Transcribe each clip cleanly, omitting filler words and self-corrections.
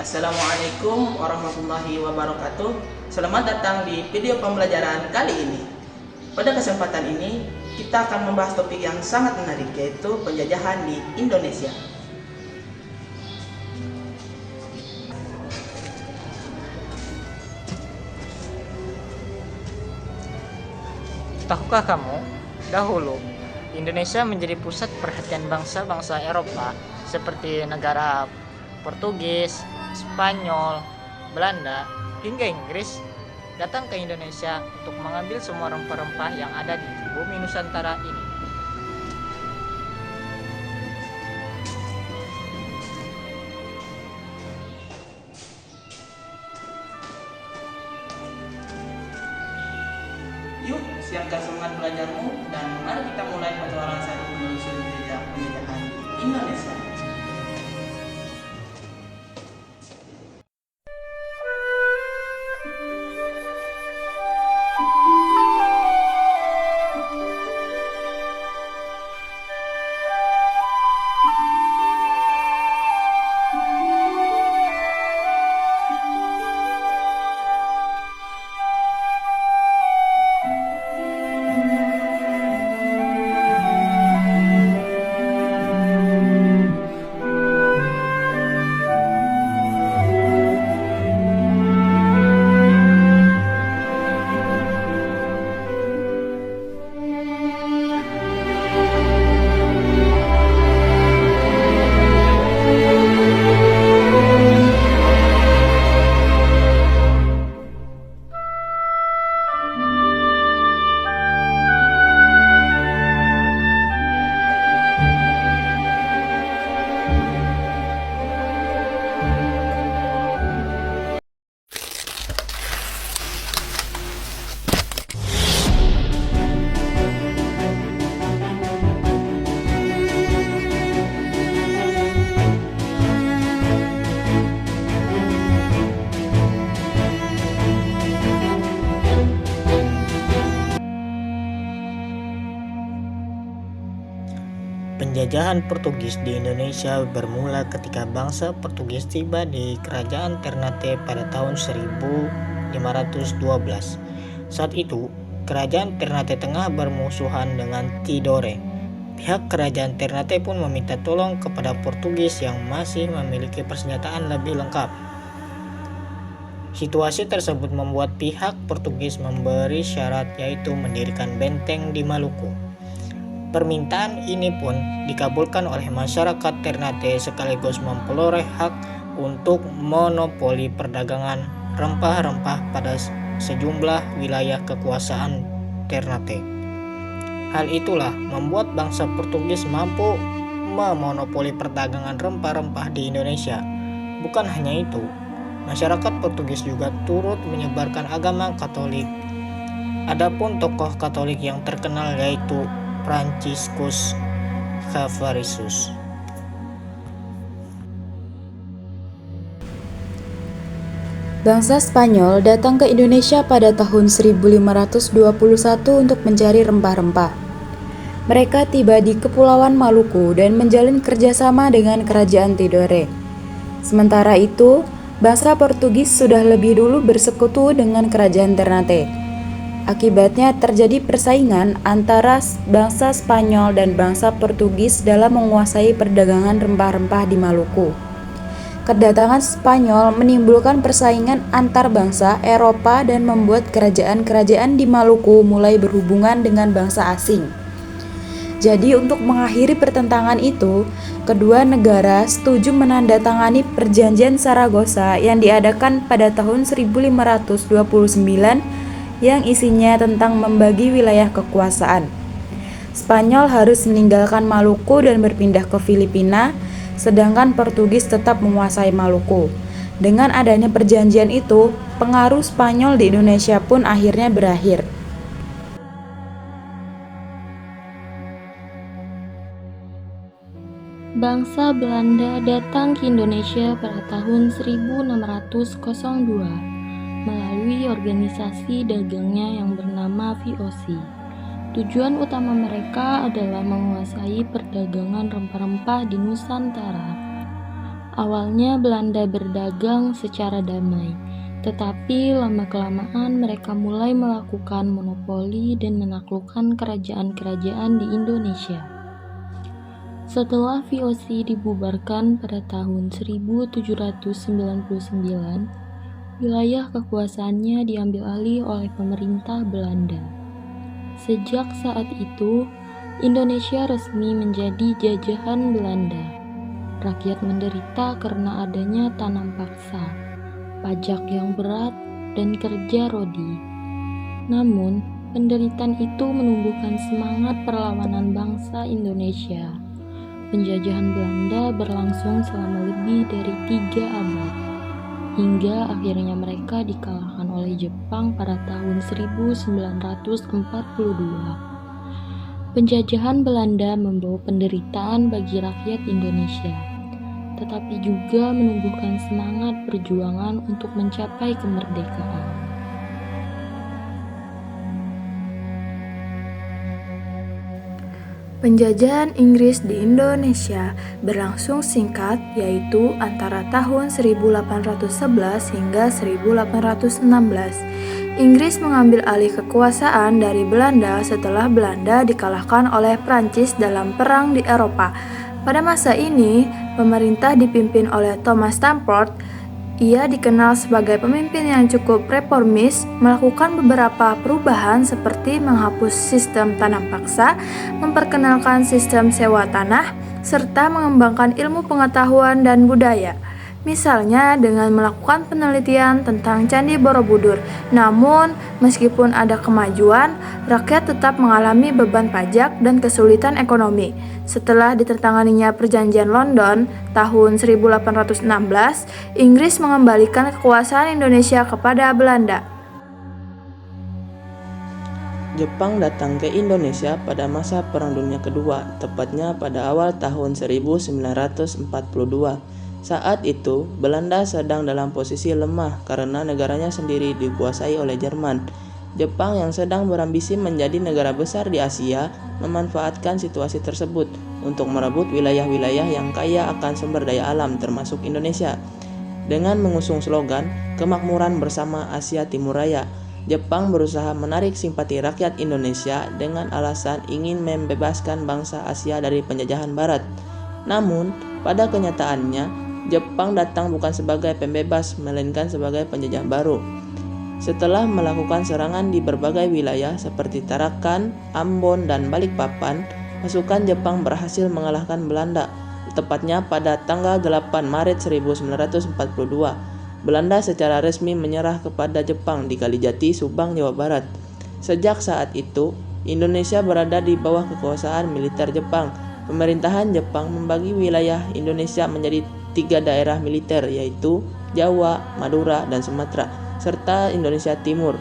Assalamualaikum warahmatullahi wabarakatuh. Selamat datang di video pembelajaran kali ini. Pada kesempatan ini, kita akan membahas topik yang sangat menarik, yaitu penjajahan di Indonesia. Tahukah kamu, dahulu Indonesia menjadi pusat perhatian bangsa-bangsa Eropa seperti negara Portugis, Spanyol, Belanda, hingga Inggris datang ke Indonesia untuk mengambil semua rempah-rempah yang ada di bumi Nusantara ini. Yuk, siapkan semangat belajarmu dan mari kita mulai petualangan satu menelusuri jejak penjajahan di Indonesia. Penjajahan Portugis di Indonesia bermula ketika bangsa Portugis tiba di Kerajaan Ternate pada tahun 1512. Saat itu, Kerajaan Ternate tengah bermusuhan dengan Tidore. Pihak Kerajaan Ternate pun meminta tolong kepada Portugis yang masih memiliki persenjataan lebih lengkap. Situasi tersebut membuat pihak Portugis memberi syarat, yaitu mendirikan benteng di Maluku. Permintaan ini pun dikabulkan oleh masyarakat Ternate sekaligus memperoleh hak untuk monopoli perdagangan rempah-rempah pada sejumlah wilayah kekuasaan Ternate. Hal itulah membuat bangsa Portugis mampu memonopoli perdagangan rempah-rempah di Indonesia. Bukan hanya itu, masyarakat Portugis juga turut menyebarkan agama Katolik. Adapun tokoh Katolik yang terkenal yaitu Franciscus Cavalarius. Bangsa Spanyol datang ke Indonesia pada tahun 1521 untuk mencari rempah-rempah. Mereka tiba di Kepulauan Maluku dan menjalin kerjasama dengan Kerajaan Tidore. Sementara itu, bangsa Portugis sudah lebih dulu bersekutu dengan Kerajaan Ternate. Akibatnya terjadi persaingan antara bangsa Spanyol dan bangsa Portugis dalam menguasai perdagangan rempah-rempah di Maluku. Kedatangan Spanyol menimbulkan persaingan antar bangsa Eropa dan membuat kerajaan-kerajaan di Maluku mulai berhubungan dengan bangsa asing. Jadi untuk mengakhiri pertentangan itu, kedua negara setuju menandatangani Perjanjian Saragossa yang diadakan pada tahun 1529 yang isinya tentang membagi wilayah kekuasaan. Spanyol harus meninggalkan Maluku dan berpindah ke Filipina, sedangkan Portugis tetap menguasai Maluku. Dengan adanya perjanjian itu, pengaruh Spanyol di Indonesia pun akhirnya berakhir. Bangsa Belanda datang ke Indonesia pada tahun 1602 melalui organisasi dagangnya yang bernama VOC. Tujuan utama mereka adalah menguasai perdagangan rempah-rempah di Nusantara. Awalnya Belanda berdagang secara damai, tetapi lama-kelamaan mereka mulai melakukan monopoli dan menaklukkan kerajaan-kerajaan di Indonesia. Setelah VOC dibubarkan pada tahun 1799, wilayah kekuasaannya diambil alih oleh pemerintah Belanda. Sejak saat itu, Indonesia resmi menjadi jajahan Belanda. Rakyat menderita karena adanya tanam paksa, pajak yang berat, dan kerja rodi. Namun, penderitaan itu menumbuhkan semangat perlawanan bangsa Indonesia. Penjajahan Belanda berlangsung selama lebih dari 3 abad, hingga akhirnya mereka dikalahkan oleh Jepang pada tahun 1942. Penjajahan Belanda membawa penderitaan bagi rakyat Indonesia, tetapi juga menumbuhkan semangat perjuangan untuk mencapai kemerdekaan. Penjajahan Inggris di Indonesia berlangsung singkat, yaitu antara tahun 1811 hingga 1816. Inggris mengambil alih kekuasaan dari Belanda setelah Belanda dikalahkan oleh Prancis dalam perang di Eropa. Pada masa ini, pemerintah dipimpin oleh Thomas Stamford. Ia dikenal sebagai pemimpin yang cukup reformis, melakukan beberapa perubahan seperti menghapus sistem tanam paksa, memperkenalkan sistem sewa tanah, serta mengembangkan ilmu pengetahuan dan budaya. Misalnya dengan melakukan penelitian tentang Candi Borobudur. Namun, meskipun ada kemajuan, rakyat tetap mengalami beban pajak dan kesulitan ekonomi. Setelah ditandatanganinya Perjanjian London tahun 1816, Inggris mengembalikan kekuasaan Indonesia kepada Belanda. Jepang datang ke Indonesia pada masa Perang Dunia Kedua, tepatnya pada awal tahun 1942. Saat itu, Belanda sedang dalam posisi lemah karena negaranya sendiri dikuasai oleh Jerman. Jepang yang sedang berambisi menjadi negara besar di Asia memanfaatkan situasi tersebut untuk merebut wilayah-wilayah yang kaya akan sumber daya alam termasuk Indonesia. Dengan mengusung slogan kemakmuran bersama Asia Timur Raya, Jepang berusaha menarik simpati rakyat Indonesia dengan alasan ingin membebaskan bangsa Asia dari penjajahan Barat. Namun, pada kenyataannya, Jepang datang bukan sebagai pembebas, melainkan sebagai penjajah baru. Setelah melakukan serangan di berbagai wilayah seperti Tarakan, Ambon, dan Balikpapan, pasukan Jepang berhasil mengalahkan Belanda, tepatnya pada tanggal 8 Maret 1942. Belanda secara resmi menyerah kepada Jepang di Kalijati, Subang, Jawa Barat. Sejak saat itu, Indonesia berada di bawah kekuasaan militer Jepang. Pemerintahan Jepang membagi wilayah Indonesia menjadi 3 daerah militer, yaitu Jawa, Madura, dan Sumatera, serta Indonesia Timur.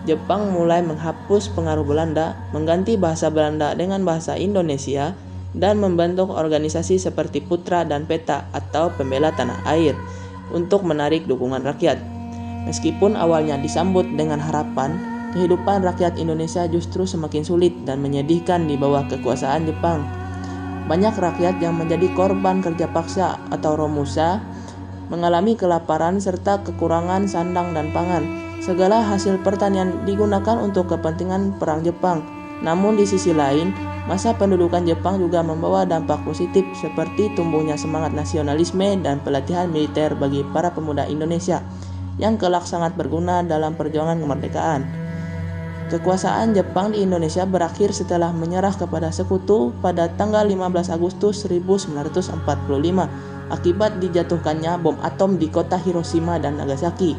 Jepang mulai menghapus pengaruh Belanda, mengganti bahasa Belanda dengan bahasa Indonesia, dan membentuk organisasi seperti Putra dan Peta atau Pembela Tanah Air untuk menarik dukungan rakyat. Meskipun awalnya disambut dengan harapan, kehidupan rakyat Indonesia justru semakin sulit dan menyedihkan di bawah kekuasaan Jepang. Banyak rakyat yang menjadi korban kerja paksa atau romusa, mengalami kelaparan serta kekurangan sandang dan pangan. Segala hasil pertanian digunakan untuk kepentingan perang Jepang. Namun di sisi lain, masa pendudukan Jepang juga membawa dampak positif seperti tumbuhnya semangat nasionalisme dan pelatihan militer bagi para pemuda Indonesia yang kelak sangat berguna dalam perjuangan kemerdekaan. Kekuasaan Jepang di Indonesia berakhir setelah menyerah kepada sekutu pada tanggal 15 Agustus 1945 akibat dijatuhkannya bom atom di kota Hiroshima dan Nagasaki.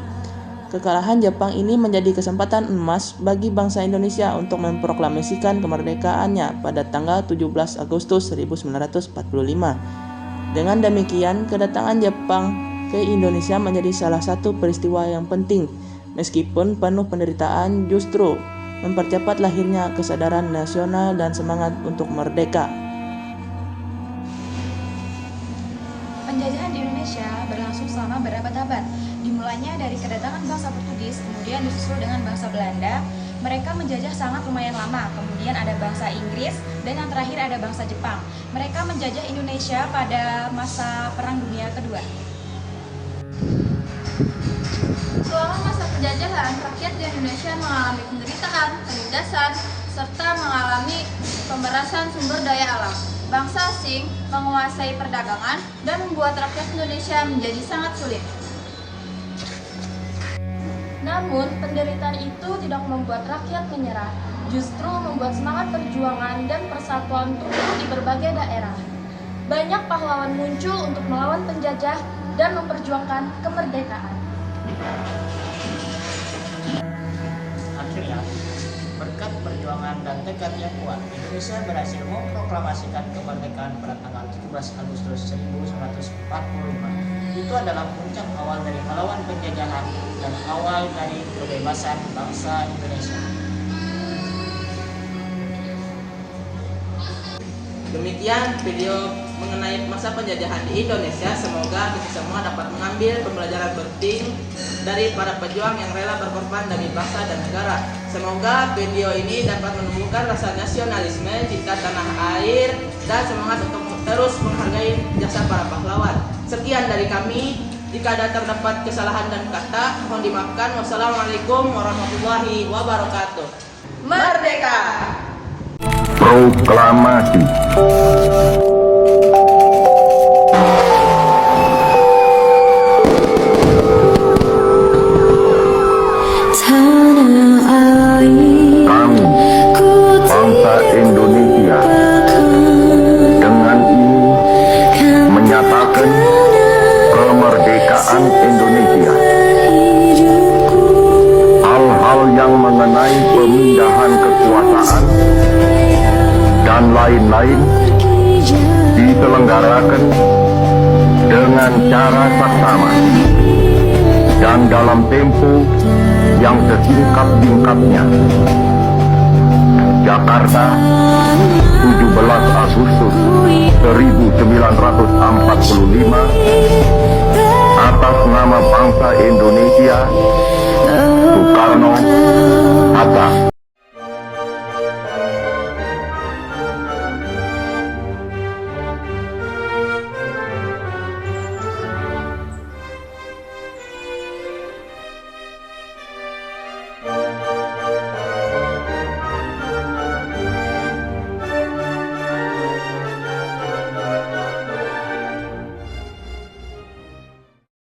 Kekalahan Jepang ini menjadi kesempatan emas bagi bangsa Indonesia untuk memproklamasikan kemerdekaannya pada tanggal 17 Agustus 1945. Dengan demikian, kedatangan Jepang ke Indonesia menjadi salah satu peristiwa yang penting. Meskipun penuh penderitaan, justru mempercepat lahirnya kesadaran nasional dan semangat untuk merdeka. Penjajahan di Indonesia berlangsung selama berabad-abad. Dimulainya dari kedatangan bangsa Portugis, kemudian disusul dengan bangsa Belanda, Mereka menjajah sangat lumayan lama. Kemudian ada bangsa Inggris dan yang terakhir ada bangsa Jepang. Mereka menjajah Indonesia pada masa Perang Dunia Kedua. Selama masa penjajahan, rakyat di Indonesia mengalami penderitaan, penindasan, serta mengalami pemerasan sumber daya alam. Bangsa asing menguasai perdagangan dan membuat rakyat Indonesia menjadi sangat sulit. Namun, penderitaan itu tidak membuat rakyat menyerah, justru membuat semangat perjuangan dan persatuan tumbuh di berbagai daerah. Banyak pahlawan muncul untuk melawan penjajah dan memperjuangkan kemerdekaan. Akhirnya, berkat perjuangan dan tekad yang kuat, Indonesia berhasil memproklamasikan kemerdekaan pada tanggal 17 Agustus 1945. Itu adalah puncak awal dari melawan penjajahan dan awal dari kebebasan bangsa Indonesia. Demikian video mengenai masa penjajahan di Indonesia. Semoga kita semua dapat mengambil pembelajaran penting dari para pejuang yang rela berkorban demi bangsa dan negara. Semoga video ini dapat menumbuhkan rasa nasionalisme cinta tanah air dan semangat untuk terus menghargai jasa para pahlawan. Sekian dari kami. Jika ada terdapat kesalahan dan kata, mohon dimaafkan. Wassalamualaikum warahmatullahi wabarakatuh. Merdeka! Proklamasi. Kami, bangsa Indonesia, dengan ini menyatakan kemerdekaan Indonesia. Hal-hal yang mengenai pemindahan kekuasaan dan lain-lain diselenggarakan dengan cara saksama dan dalam tempo yang sesingkat-singkatnya. Jakarta, 17 Agustus 1945, atas nama bangsa Indonesia, Soekarno, Hatta.